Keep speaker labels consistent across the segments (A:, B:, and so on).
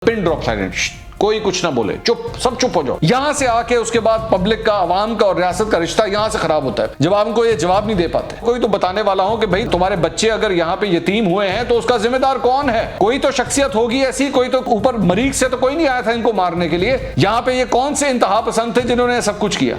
A: Pin drop silent, कोई कुछ ना बोले, चुप, सब चुप हो जाओ। यहां से आके उसके बाद पब्लिक का, आवाम का और रियासत का रिश्ता यहां से खराब होता है जब आप उनको ये जवाब नहीं दे पाते। कोई तो बताने वाला हो कि भाई तुम्हारे बच्चे अगर यहाँ पे यतीम हुए हैं तो उसका जिम्मेदार कौन है। कोई तो शख्सियत होगी ऐसी, कोई तो ऊपर मरीज से तो कोई नहीं आया था इनको मारने के लिए। यहाँ पे ये कौन से इंतहा पसंद थे जिन्होंने सब कुछ किया।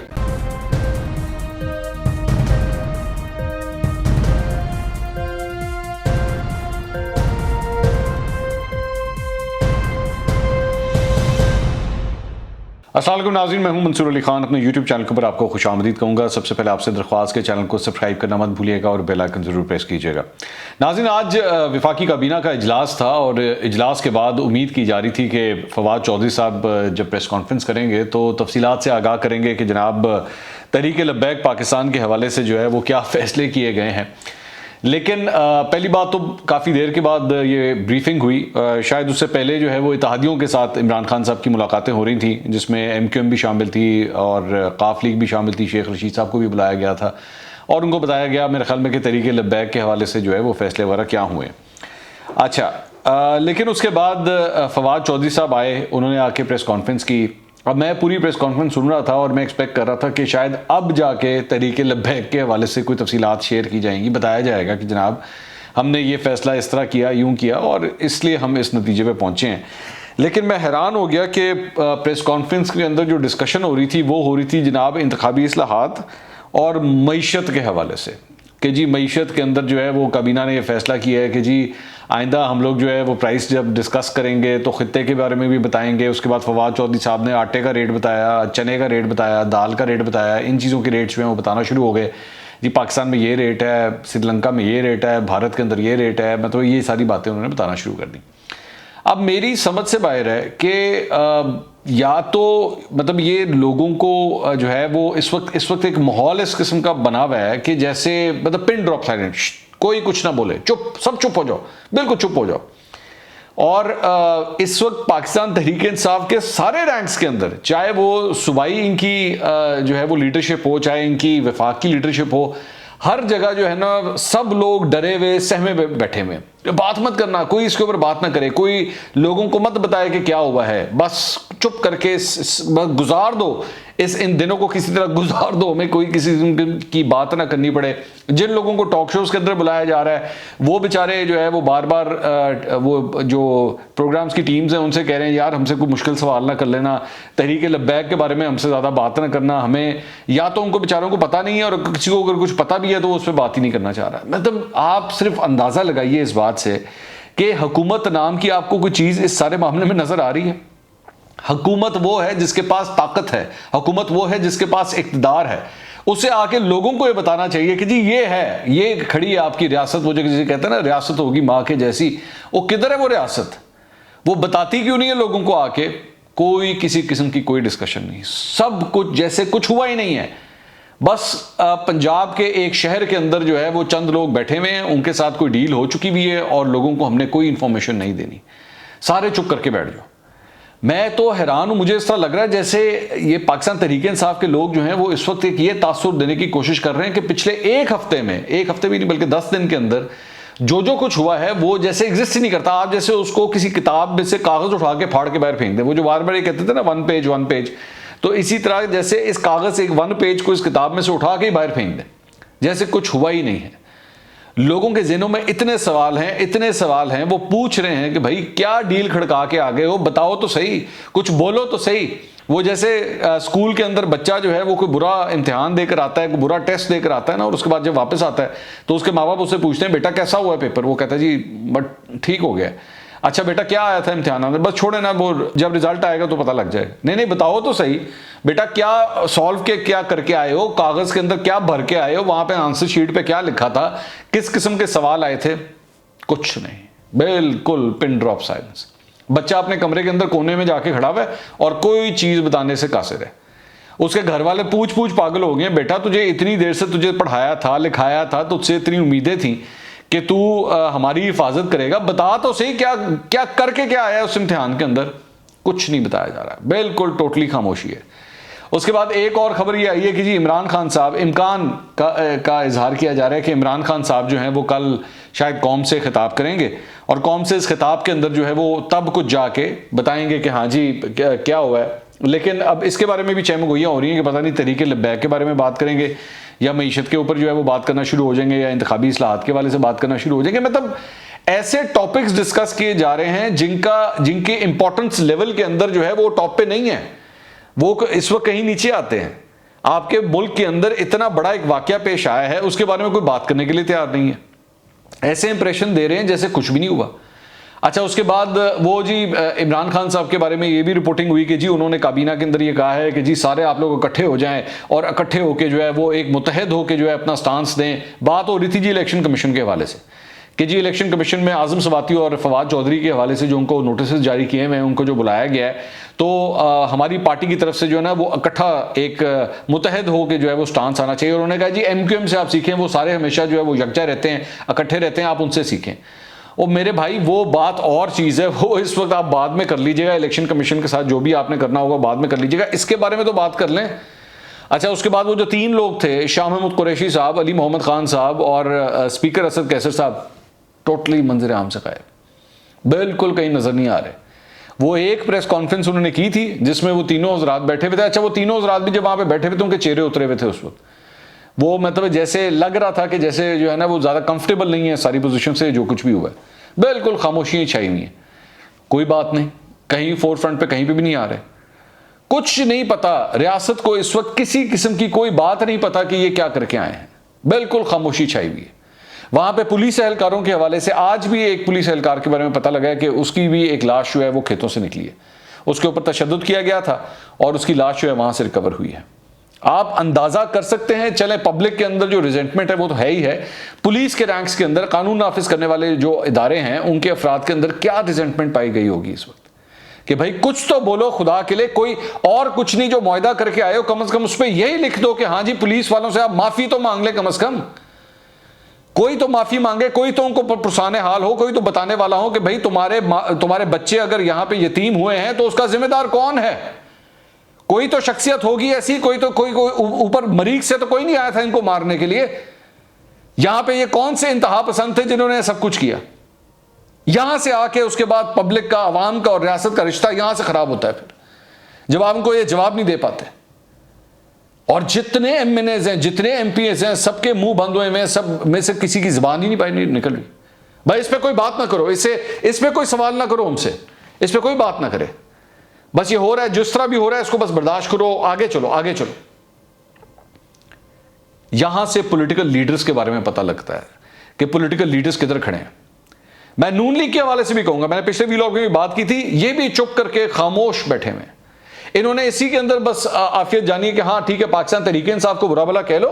A: अस्सलाम वालेकुम नाज़रीन, मैं हूं मंसूर अली खान। अपने YouTube चैनल के ऊपर आपको खुशामदीद कहूँगा। सबसे पहले आपसे दरख्वास्त के चैनल को सब्सक्राइब करना मत भूलिएगा और बेल आइकन ज़रूर प्रेस कीजिएगा। नाज़रीन, आज वफाकी काबीना का इजलास था और इजलास के बाद उम्मीद की जा रही थी कि फवाद चौधरी साहब जब प्रेस कॉन्फ्रेंस करेंगे तो तफसीलात से आगाह करेंगे कि जनाब तहरीक-ए-लब्बैक पाकिस्तान के हवाले से जो है वो क्या फ़ैसले किए गए हैं। लेकिन पहली बात तो काफ़ी देर के बाद ये ब्रीफिंग हुई। शायद उससे पहले जो है वो इत्तेहादियों के साथ इमरान खान साहब की मुलाकातें हो रही थी, जिसमें MQM भी शामिल थी और काफ लीग भी शामिल थी। शेख रशीद साहब को भी बुलाया गया था और उनको बताया गया मेरे ख्याल में कि तहरीक-ए-लब्बैक के हवाले से जो है वो फैसले वगैरह क्या हुए। अच्छा, लेकिन उसके बाद फवाद चौधरी साहब आए, उन्होंने आके प्रेस कॉन्फ्रेंस की। अब मैं पूरी प्रेस कॉन्फ्रेंस सुन रहा था और मैं एक्सपेक्ट कर रहा था कि शायद अब जाके तहरीक-ए-लब्बैक के हवाले से कोई तफसीलात शेयर की जाएंगी, बताया जाएगा कि जनाब हमने ये फ़ैसला इस तरह किया, यूँ किया और इसलिए हम इस नतीजे पे पहुँचे हैं। लेकिन मैं हैरान हो गया कि प्रेस कॉन्फ्रेंस के अंदर जो डिस्कशन हो रही थी वो हो रही थी जनाब इंतखाबी इस्लाहात और मईशत के हवाले से, कि जी मईशत के अंदर जो है वो काबीना ने यह फ़ैसला किया है कि जी आइंदा हम लोग जो है वो प्राइस जब डिस्कस करेंगे तो खित्ते के बारे में भी बताएंगे। उसके बाद फवाद चौधरी साहब ने आटे का रेट बताया, चने का रेट बताया, दाल का रेट बताया, इन चीज़ों के रेट्स जो हैं वो बताना शुरू हो गए। जी पाकिस्तान में ये रेट है, श्रीलंका में ये रेट है, भारत के अंदर ये रेट है, मतलब ये सारी बातें उन्होंने बताना शुरू कर दी। अब मेरी समझ से बाहर है कि या तो मतलब ये लोगों को जो है वो इस वक्त एक माहौल इस किस्म का बना हुआ है कि जैसे मतलब पिन ड्रॉप साइलेंट, कोई कुछ ना बोले, चुप, सब चुप हो जाओ, बिल्कुल चुप हो जाओ। और इस वक्त पाकिस्तान तहरीक इंसाफ के सारे रैंक्स के अंदर, चाहे वो सूबाई इनकी जो है वो लीडरशिप हो, चाहे इनकी वफाक की लीडरशिप हो, हर जगह जो है ना सब लोग डरे हुए, सहमे बैठे हुए। बात मत करना, कोई इसके ऊपर बात ना करे, कोई लोगों को मत बताए कि क्या हुआ है, बस चुप करके बस गुजार दो इन दिनों को, किसी तरह गुजार दो, हमें कोई किसी की बात ना करनी पड़े। जिन लोगों को टॉक शोज़ के अंदर बुलाया जा रहा है वो बेचारे जो है वो बार बार वो जो प्रोग्राम्स की टीम्स हैं उनसे कह रहे हैं यार हमसे कोई मुश्किल सवाल ना कर लेना, तहरीक-ए-लब्बैक के बारे में हमसे ज़्यादा बात ना करना। हमें या तो उनको बेचारों को पता नहीं है और किसी को अगर कुछ पता भी है तो उस पर बात ही नहीं करना चाह रहा। मतलब आप सिर्फ अंदाज़ा लगाइए इस बात से कि हुकूमत नाम की आपको कोई चीज़ इस सारे मामले में नज़र आ रही है। हुकूमत वो है जिसके पास ताकत है, हुकूमत वो है जिसके पास इक़्तिदार है। उसे आके लोगों को ये बताना चाहिए कि जी ये है, ये खड़ी है आपकी रियासत। वो जो जिसे कहते हैं ना रियासत होगी माँ के जैसी, वो किधर है वो रियासत? वो बताती क्यों नहीं है लोगों को आके? कोई किसी किस्म की कोई डिस्कशन नहीं, सब कुछ जैसे कुछ हुआ ही नहीं है। बस पंजाब के एक शहर के अंदर जो है वो चंद लोग बैठे हुए हैं, उनके साथ कोई डील हो चुकी भी है और लोगों को हमने कोई इंफॉर्मेशन नहीं देनी, सारे चुप करके बैठ जाओ। मैं तो हैरान हूं, मुझे इस तरह लग रहा है जैसे ये पाकिस्तान तहरीक इंसाफ के लोग जो हैं वो इस वक्त एक ये तासुर देने की कोशिश कर रहे हैं कि पिछले एक हफ्ते भी नहीं बल्कि 10 दिन के अंदर जो कुछ हुआ है वो जैसे एग्जिस्ट ही नहीं करता। आप जैसे उसको किसी किताब में से कागज उठा के फाड़ के बाहर फेंक दें। वो जो बार बार ये कहते थे ना वन पेज, तो इसी तरह जैसे इस कागज से एक 1 पेज को इस किताब में से उठा के बाहर फेंक दें, जैसे कुछ हुआ ही नहीं है। लोगों के ज़हनों में इतने सवाल हैं, वो पूछ रहे हैं कि भाई क्या डील खड़का के आ गए हो, बताओ तो सही, कुछ बोलो तो सही। वो जैसे स्कूल के अंदर बच्चा जो है वो कोई बुरा इम्तिहान देकर आता है, कोई बुरा टेस्ट देकर आता है ना, और उसके बाद जब वापस आता है तो उसके माँ बाप उससे पूछते हैं बेटा कैसा हुआ है पेपर? वो कहता है जी बट ठीक हो गया। अच्छा बेटा क्या आया था इम्तिहान में? बस छोड़े ना, वो जब रिजल्ट आएगा तो पता लग जाएगा। नहीं बताओ तो सही बेटा, क्या सॉल्व के क्या करके आए हो, कागज के अंदर क्या भर के आए हो, वहां पे आंसर शीट पे क्या लिखा था, किस किस्म के सवाल आए थे? कुछ नहीं, बिल्कुल पिन ड्रॉप साइलेंस। बच्चा अपने कमरे के अंदर कोने में जाके खड़ा हुआ है और कोई चीज बताने से कासिर है। उसके घर वाले पूछ पागल हो गए, बेटा तुझे इतनी देर से तुझे पढ़ाया था, लिखाया था, तुझसे इतनी उम्मीदें थी कि तू हमारी हिफाजत करेगा, बता तो सही क्या करके क्या आया उस इम्तिहान के अंदर? कुछ नहीं बताया जा रहा है, बिल्कुल टोटली खामोशी है। उसके बाद एक और खबर ये आई है कि जी इमरान खान साहब, इम्कान का इजहार किया जा रहा है कि इमरान खान साहब जो हैं वो कल शायद कौम से खिताब करेंगे और कौम से इस खिताब के अंदर जो है वो तब कुछ जाके बताएंगे कि हाँ जी क्या हुआ है। लेकिन अब इसके बारे में भी चहमगोइयाँ हो रही हैं कि पता नहीं तहरीक लब्बैक के बारे में बात करेंगे या मईशत के ऊपर जो है वो बात करना शुरू हो जाएंगे या इंतखाबी इस्लाहात के वाले से बात करना शुरू हो जाएंगे। मतलब ऐसे टॉपिक्स डिस्कस किए जा रहे हैं जिनके इंपॉर्टेंस लेवल के अंदर जो है वो टॉप पे नहीं है, वो इस वक्त कहीं नीचे आते हैं। आपके मुल्क के अंदर इतना बड़ा एक वाकया पेश आया है, उसके बारे में कोई बात करने के लिए तैयार नहीं है। ऐसे इंप्रेशन दे रहे हैं जैसे कुछ भी नहीं हुआ। अच्छा, उसके बाद वो जी इमरान खान साहब के बारे में ये भी रिपोर्टिंग हुई कि जी उन्होंने काबीना के अंदर ये कहा है कि जी सारे आप लोग इकट्ठे हो जाएं और इकट्ठे होकर जो है वो एक मुतहद होकर जो है अपना स्टांस दें। बात हो रही थी जी इलेक्शन कमीशन के हवाले से कि जी इलेक्शन कमीशन में आजम सवाती और फवाद चौधरी के हवाले से जो उनको नोटिस जारी किए हैं, उनको जो बुलाया गया है, तो हमारी पार्टी की तरफ से जो है ना वो इकट्ठा एक मुतहद होकर जो है वो स्टांस आना चाहिए। और उन्होंने कहा जी MQM से आप सीखें, वो सारे हमेशा जो है वो यकजा रहते हैं, इकट्ठे रहते हैं, आप उनसे सीखें। और मेरे भाई वो बात और चीज़ है, वो इस वक्त आप बाद में कर लीजिएगा, इलेक्शन कमीशन के साथ जो भी आपने करना होगा बाद में कर लीजिएगा, इसके बारे में तो बात कर लें। अच्छा, उसके बाद वो जो 3 लोग थे, शाह महमूद कुरैशी साहब, अली मोहम्मद खान साहब और स्पीकर असद कैसर साहब, टोटली मंजर आम से गायब, बिल्कुल कहीं नजर नहीं आ रहे। वो एक प्रेस कॉन्फ्रेंस उन्होंने की थी जिसमें वो तीनों हजरात बैठे हुए थे। अच्छा, वो तीनों हजरात भी जब वहां पे बैठे हुए थे उनके चेहरे उतरे हुए थे उस वक्त, वो मतलब जैसे लग रहा था कि जैसे जो है ना वो ज्यादा कंफर्टेबल नहीं है सारी पोजीशन से, जो कुछ भी हुआ है बिल्कुल खामोशी छाई हुई है, कोई बात नहीं, कहीं फोर फ्रंट पे कहीं पे भी नहीं आ रहे, कुछ नहीं पता रियासत को इस वक्त किसी किस्म की कोई बात नहीं पता कि ये क्या करके आए हैं, बिल्कुल खामोशी छाई हुई है। वहां पे पुलिस एहलकारों के हवाले से आज भी एक पुलिस एहलकार के बारे में पता लगा है कि उसकी भी एक लाश जो है वो खेतों से निकली है, उसके ऊपर तशद्दुद किया गया था और उसकी लाश जो है वहां से रिकवर हुई है। आप अंदाजा कर सकते हैं, चले पब्लिक के अंदर जो रिजेंटमेंट है वो तो है ही है, पुलिस के रैंक्स के अंदर कानून नाफिज करने वाले जो इदारे हैं उनके अफराद के अंदर क्या रिजेंटमेंट पाई गई होगी इस वक्त कि भाई कुछ तो बोलो खुदा के लिए, कोई और कुछ नहीं, जो मुआहदा करके आए हो कम से कम उस पर यही लिख दो कि हाँ जी पुलिस वालों से आप माफी तो मांग ले, कम से कम कोई तो माफी मांगे, कोई तो उनको पुरसाने हाल हो, कोई तो बताने वाला हो कि भाई तुम्हारे बच्चे अगर यहां पे यतीम हुए हैं तो उसका जिम्मेदार कौन है। कोई तो शख्सियत होगी ऐसी, कोई ऊपर मरीज से तो कोई नहीं आया था इनको मारने के लिए। यहां पे ये कौन से इंतहा पसंद थे जिन्होंने सब कुछ किया। यहां से आके उसके बाद पब्लिक का, अवाम का और रियासत का रिश्ता यहां से खराब होता है फिर जब आप उनको ये जवाब नहीं दे पाते। और जितने MNAs हैं, जितने MPs हैं, सबके मुंह बंद हुए हैं, सब में से किसी की जुबान ही नहीं निकल रही। भाई इस पे कोई बात ना करो, इस पे कोई सवाल ना करो हमसे, इस पे कोई बात ना करे, बस ये हो रहा है जिस तरह भी हो रहा है इसको बस बर्दाश्त करो, आगे चलो आगे चलो। यहां से पॉलिटिकल लीडर्स के बारे में पता लगता है कि पॉलिटिकल लीडर्स किधर खड़े हैं। मैं नून लीग के हवाले से भी कहूंगा, मैंने पिछले व्लॉग में भी बात की थी, ये भी चुप करके खामोश बैठे हुए, इन्होंने इसी के अंदर बस आफियत जानी है कि हाँ ठीक है पाकिस्तान तहरीके इंसाफ को बुरा भला कह लो,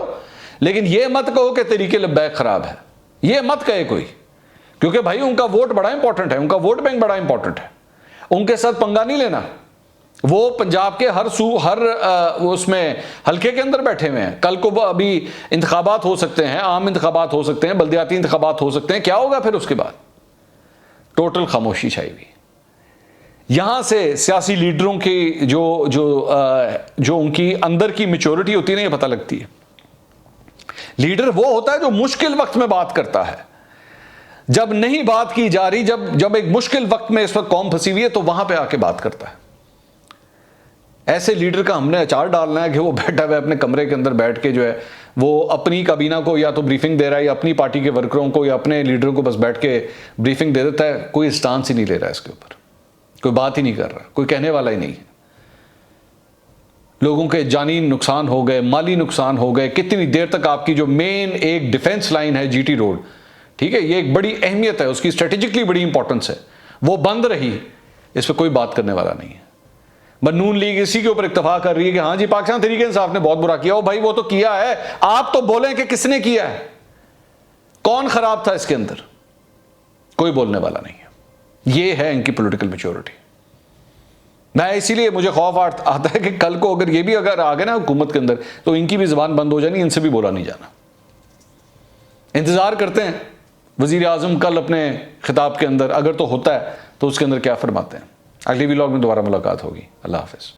A: लेकिन ये मत कहो कि तहरीके लब्बैक खराब है, ये मत कहे कोई, क्योंकि भाई उनका वोट बड़ा इंपॉर्टेंट है, उनका वोट बैंक बड़ा इंपॉर्टेंट है, उनके साथ पंगा नहीं लेना। वो पंजाब के हर उसमें हल्के के अंदर बैठे हुए हैं, कल को अभी इंतखाबात हो सकते हैं, आम इंतखाबात हो सकते हैं, बल्दियाती इंतखाबात हो सकते हैं, क्या होगा फिर उसके बाद। टोटल खामोशी छाई हुई। यहां से सियासी लीडरों की जो उनकी अंदर की मैच्योरिटी होती है ना, ये पता लगती है। लीडर वो होता है जो मुश्किल वक्त में बात करता है, जब नहीं बात की जा रही, जब एक मुश्किल वक्त में इस वक्त कौम फंसी हुई है तो वहां पे आके बात करता है। ऐसे लीडर का हमने अचार डालना है कि वो बैठा हुआ अपने कमरे के अंदर बैठ के जो है वो अपनी काबीना को या तो ब्रीफिंग दे रहा है या अपनी पार्टी के वर्करों को या अपने लीडरों को बस बैठ के ब्रीफिंग दे देता है, कोई स्टांस ही नहीं ले रहा है इसके ऊपर, कोई बात ही नहीं कर रहा, कोई कहने वाला ही नहीं है। लोगों के जानी नुकसान हो गए, माली नुकसान हो गए, कितनी देर तक आपकी जो मेन एक डिफेंस लाइन है GT रोड, ठीक है, ये एक बड़ी अहमियत है, उसकी स्ट्रेटेजिकली बड़ी इंपॉर्टेंस है, वो बंद रही, इस पर कोई बात करने वाला नहीं है। नून लीग इसी के ऊपर इत्तफा कर रही है कि हाँ जी पाकिस्तान तहरीक इंसाफ ने बहुत बुरा किया। ओ भाई वो तो किया है, आप तो बोलें कि किसने किया है, कौन खराब था इसके अंदर, कोई बोलने वाला नहीं है। ये है इनकी पॉलिटिकल मैच्योरिटी। मैं इसीलिए मुझे खौफ आता है कि कल को अगर ये भी अगर आ गए ना हुकूमत के अंदर तो इनकी भी जुबान बंद हो जानी, इनसे भी बोला नहीं जाना। इंतजार करते हैं वजीर आजम कल अपने खिताब के अंदर अगर तो होता है तो उसके अंदर क्या फरमाते हैं। अगली व्लॉग में दोबारा मुलाकात होगी। अल्लाह हाफिज।